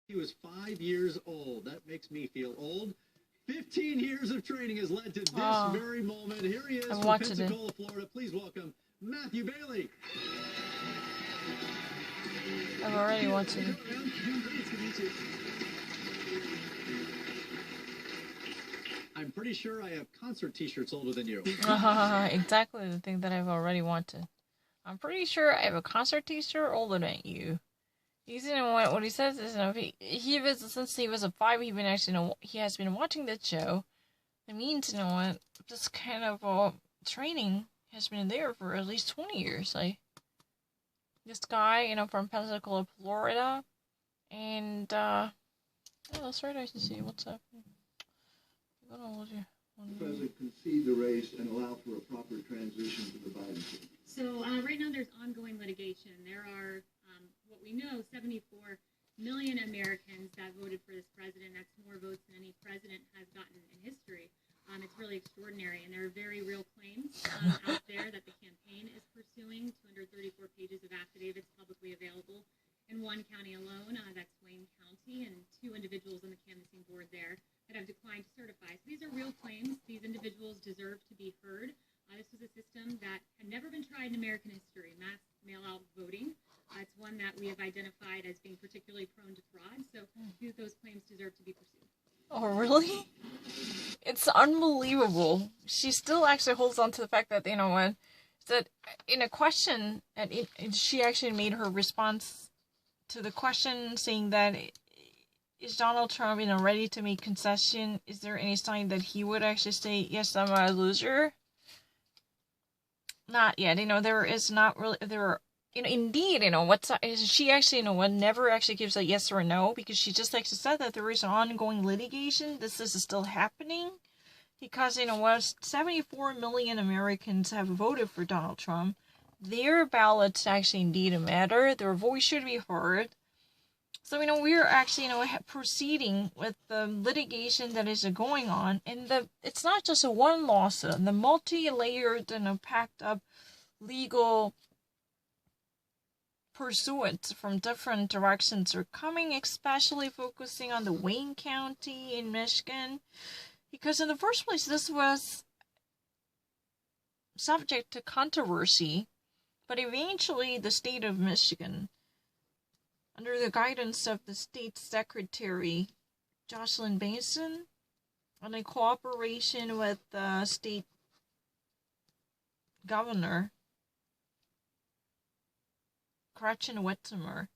He was 5 years old. That makes me feel old. 15 years of training has led to this very moment. Here he is from Pensacola, Florida. Please welcome Matthew Bailey. I've already watched it. I'm pretty sure I have concert t-shirts older than you. Exactly the thing that I've already wanted. I'm pretty sure I have a concert t-shirt older than you. He's, you know, what he says is, you know, he was, since he was a 5, he has been watching this show. It means, you know what, this kind of training has been there for at least 20 years. Like, this guy, you know, from Pensacola, Florida, and, yeah, that's right, I should see what's happening. The president concede the race and allow for a proper transition to the Biden team. So right now there's ongoing litigation. There are, what we know, 74 million Americans that voted for this president. That's more votes than any president has gotten in history. It's really extraordinary, and there are very real claims out there that the campaign is pursuing. 234 pages of affidavits publicly available in one county alone, that's Wayne County, and 2 individuals on the canvassing board there that have declined to certify. So these are real claims. These individuals deserve to be heard. This was a system that had never been tried in American history, mass mail-out voting. It's one that we have identified as being particularly prone to fraud, so those claims deserve to be pursued. Oh, really? It's unbelievable. She still actually holds on to the fact that, you know what, that in a question, she actually made her response to the question saying that, is Donald Trump, you know, ready to make concession? Is there any sign that he would actually say, yes, I'm a loser? Not yet. You know, there is not really, you know, indeed, you know, she actually, you know, never actually gives a yes or a no, because she just actually said that there is an ongoing litigation. This is still happening because, you know what, 74 million Americans have voted for Donald Trump. Their ballots actually indeed matter. Their voice should be heard. So, you know, we're actually, you know, proceeding with the litigation that is going on, and it's not just a one lawsuit. The multi-layered and packed up legal pursuits from different directions are coming, especially focusing on the Wayne County in Michigan, because in the first place, this was subject to controversy, but eventually the state of Michigan, under the guidance of the State Secretary, Jocelyn Mason, and in cooperation with the State Governor, Gretchen Whitmer,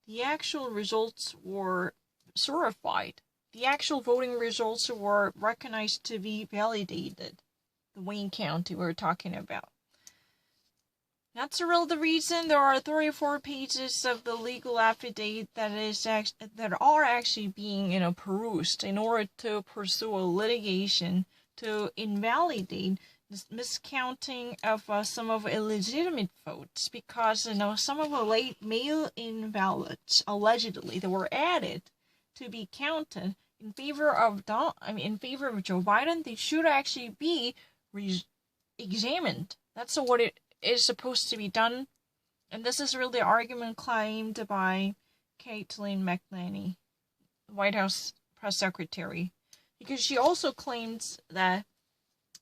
the actual results were certified. The actual voting results were recognized to be validated. The Wayne County we're talking about. That's the reason there are 34 pages of the legal affidavit that are actually being, you know, perused in order to pursue a litigation to invalidate this miscounting of some of illegitimate votes, because, you know, some of the late mail-in ballots allegedly that were added to be counted in favor of Joe Biden, they should actually be examined. That's what it is supposed to be done, and this is really the argument claimed by Caitlin McEnany, White House press secretary, because she also claims that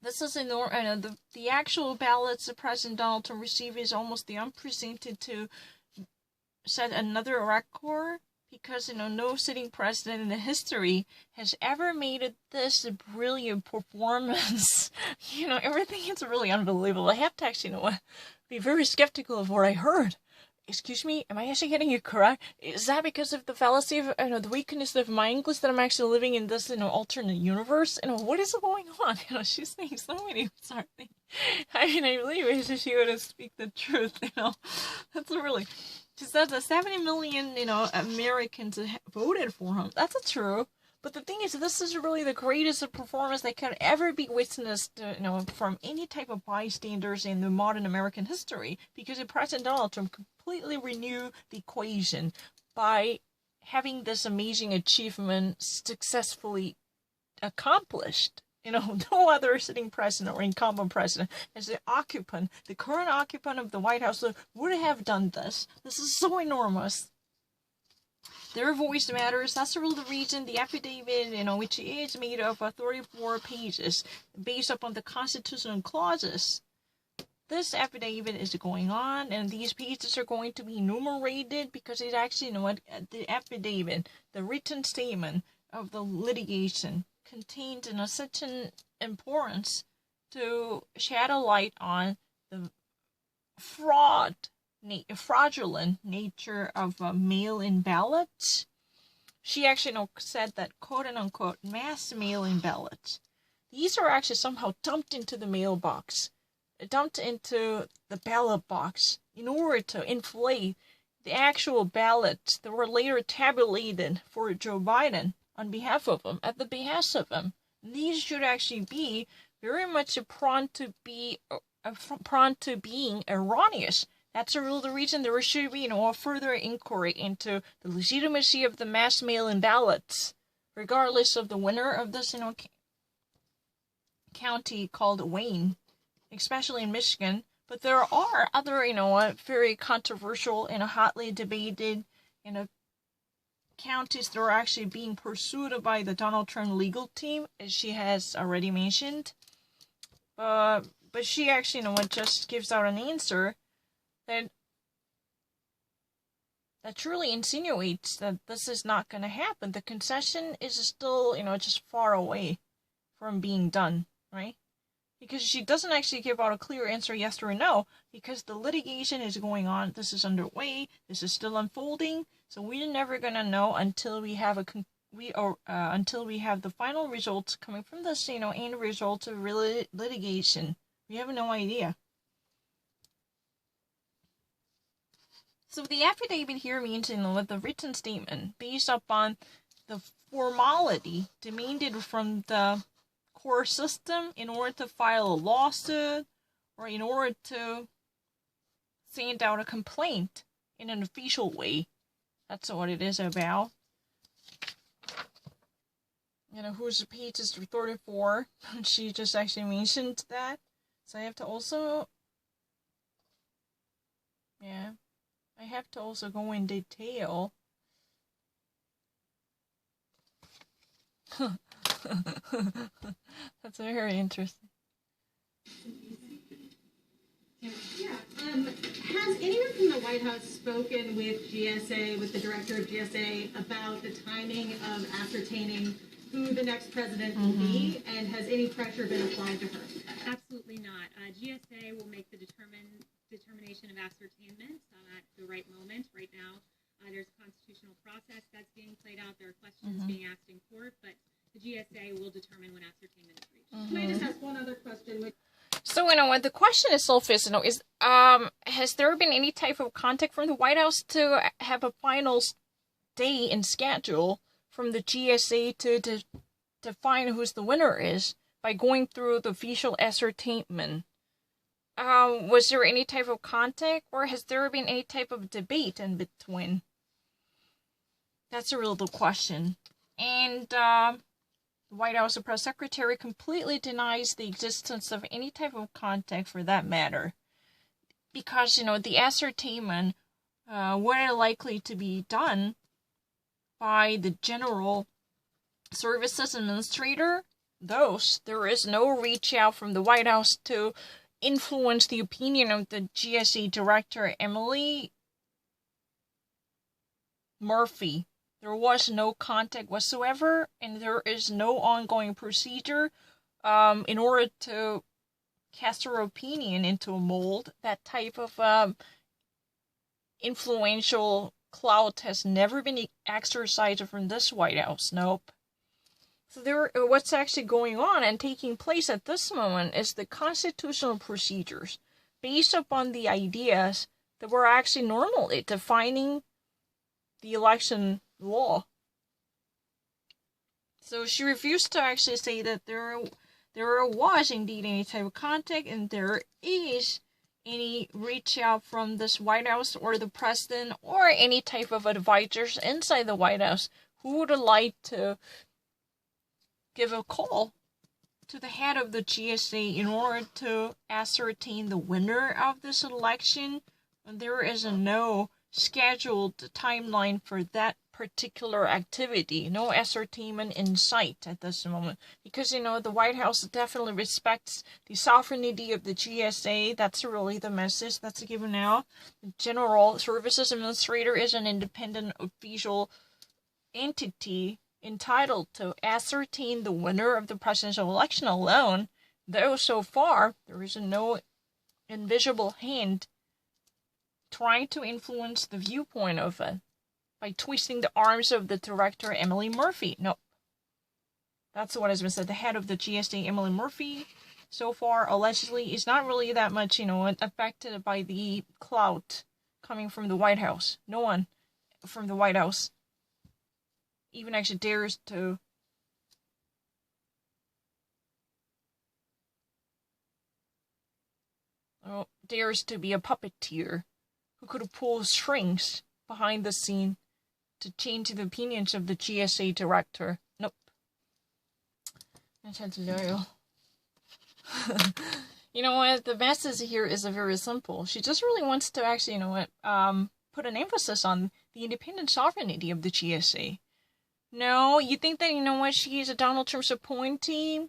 this is the actual ballots that President Donald Trump received is almost the unprecedented to set another record, because, you know, no sitting president in the history has ever made this brilliant performance. You know, everything is really unbelievable. I have to actually, you know what, be very skeptical of what I heard. Excuse me, am I actually getting it correct? Is that because of the fallacy of, you know, the weakness of my English that I'm actually living in this, you know, alternate universe? You know, what is going on? You know, she's saying so many bizarre things. I mean, I believe she would speak the truth, you know. That's really... She said that 70 million, you know, Americans voted for him. That's true. But the thing is, this is really the greatest performance that could ever be witnessed, you know, from any type of bystanders in the modern American history. Because President Donald Trump completely renewed the equation by having this amazing achievement successfully accomplished. You know, no other sitting president or incumbent president as the current occupant of the White House would have done this. This is so enormous. Their voice matters. That's really the reason the affidavit, which is made of 34 pages, based upon the constitutional clauses. This affidavit is going on, and these pages are going to be enumerated because it's actually, the affidavit, the written statement of the litigation, contained such an importance to shed a light on the fraudulent nature of mail-in ballots. She actually said that quote-unquote mass mail-in ballots, these are actually somehow dumped into the mailbox, dumped into the ballot box in order to inflate the actual ballots that were later tabulated for Joe Biden on behalf of him, at the behest of him. And these should actually be very much prone to being erroneous. That's really the reason there should be a further inquiry into the legitimacy of the mass mail-in ballots, regardless of the winner of this county called Wayne, especially in Michigan. But there are other, very controversial and hotly debated, counties that are actually being pursued by the Donald Trump legal team, as she has already mentioned. But she actually, just gives out an answer that truly insinuates that this is not going to happen. The concession is still, just far away from being done, right? Because she doesn't actually give out a clear answer, yes or no, because the litigation is going on, this is underway, this is still unfolding, so we're never going to know until we have until we have the final results coming from this, end results of litigation. We have no idea. So the affidavit here means, with the written statement based upon the formality demanded from the court system in order to file a lawsuit or in order to send out a complaint in an official way. That's what it is about. Whose page is 34? She just actually mentioned that. So I have to also, go in detail. That's very interesting. Has anyone from the White House spoken with GSA, with the director of GSA, about the timing of ascertaining who the next president will be, and has any pressure been applied to her? Absolutely not. GSA will make the determination of ascertainment at the right moment. Right now, there's a constitutional process that's being played out. There are questions being asked in court, but the GSA will determine when ascertainment is reached. Can I just ask one other question? So, the question itself is, has there been any type of contact from the White House to have a final day and schedule from the GSA to define who's the winner is by going through the official ascertainment? Was there any type of contact, or has there been any type of debate in between? That's a real question. And the White House press secretary completely denies the existence of any type of contact for that matter. Because, the ascertainment were likely to be done by the General Services Administrator. There is no reach out from the White House to influence the opinion of the GSA director, Emily Murphy. There was no contact whatsoever, and there is no ongoing procedure in order to cast her opinion into a mold. That type of influential clout has never been exercised from this White House. Nope. So what's actually going on and taking place at this moment is the constitutional procedures based upon the ideas that were actually normally defining the election law. So she refused to actually say that there was indeed any type of contact, and there is any reach out from this White House or the president or any type of advisors inside the White House who would like to give a call to the head of the GSA in order to ascertain the winner of this election. There is no scheduled timeline for that particular activity, no ascertainment in sight at this moment. Because, the White House definitely respects the sovereignty of the GSA. That's really the message that's given now. The General Services Administrator is an independent official entity entitled to ascertain the winner of the presidential election alone, though so far there is no invisible hand trying to influence the viewpoint of it by twisting the arms of the director, Emily Murphy. No. That's what has been said. The head of the GSA, Emily Murphy, so far, allegedly, is not really that much, affected by the clout coming from the White House. No one from the White House even actually dares to be a puppeteer who could pull strings behind the scene to change the opinions of the GSA director. Nope. You know what? The message here is very simple. She just really wants to actually, put an emphasis on the independent sovereignty of the GSA. No, you think that, she is a Donald Trump's appointee?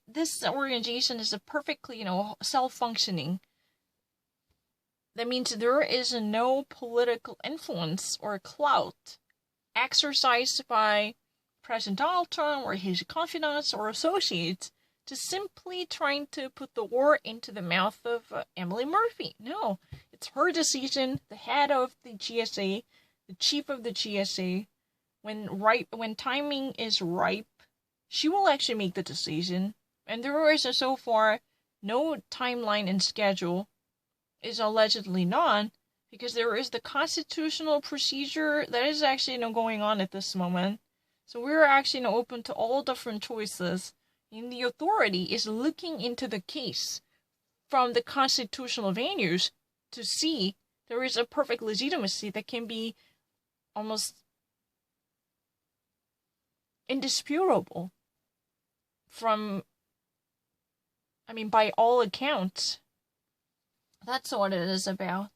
This organization is a perfectly, self-functioning. That means there is no political influence or clout exercised by President Donald Trump or his confidants or associates to simply trying to put the war into the mouth of Emily Murphy. No, it's her decision, the head of the GSA, the chief of the GSA. When timing is ripe, she will actually make the decision. And there is so far no timeline and schedule is allegedly not, because there is the constitutional procedure that is actually going on at this moment. So we're actually open to all different choices, and the authority is looking into the case from the constitutional venues to see there is a perfect legitimacy that can be almost indisputable by all accounts. That's what it is about.